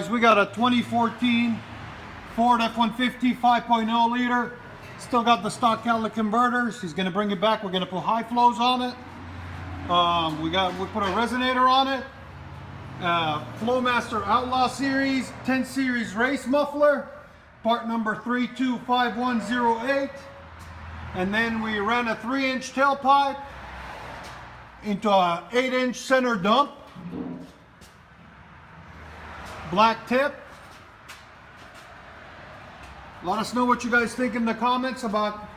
We got a 2014 Ford F-150 5.0 liter. Still got the stock catalytic converters. He's going to bring it back. We're going to put high flows on it. We put a resonator on it. Flowmaster Outlaw series 10 series race muffler, part number 325108. And then we ran a 3-inch tailpipe into a 8-inch center dump. Black tip. Let us know what you guys think in the comments about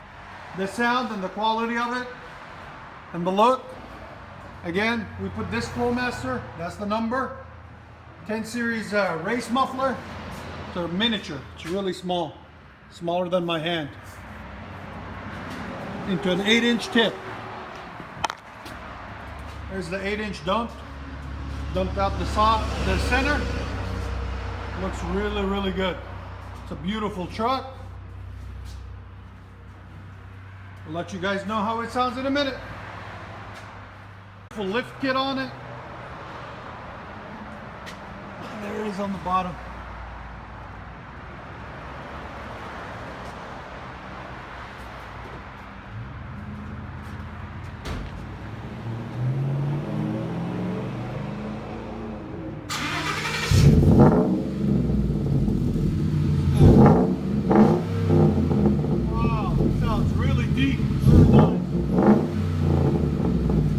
the sound and the quality of it and the look. Again, we put this Flowmaster, that's the number, 10 series race muffler. It's a miniature, it's really small, smaller than my hand, into an 8-inch tip. There's the 8-inch dumped out the center. Looks really, really good. It's a beautiful truck. We'll let you guys know how it sounds in a minute. Full lift kit on it. And there it is on the bottom. Deep.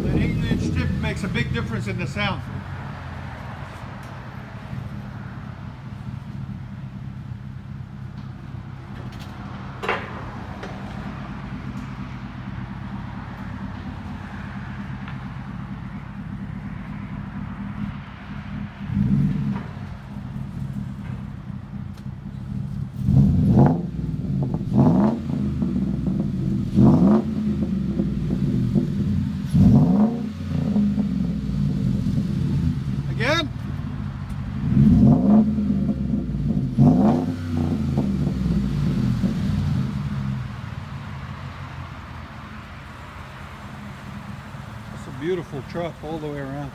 That 8-inch tip makes a big difference in the sound. Again. It's a beautiful truck all the way around.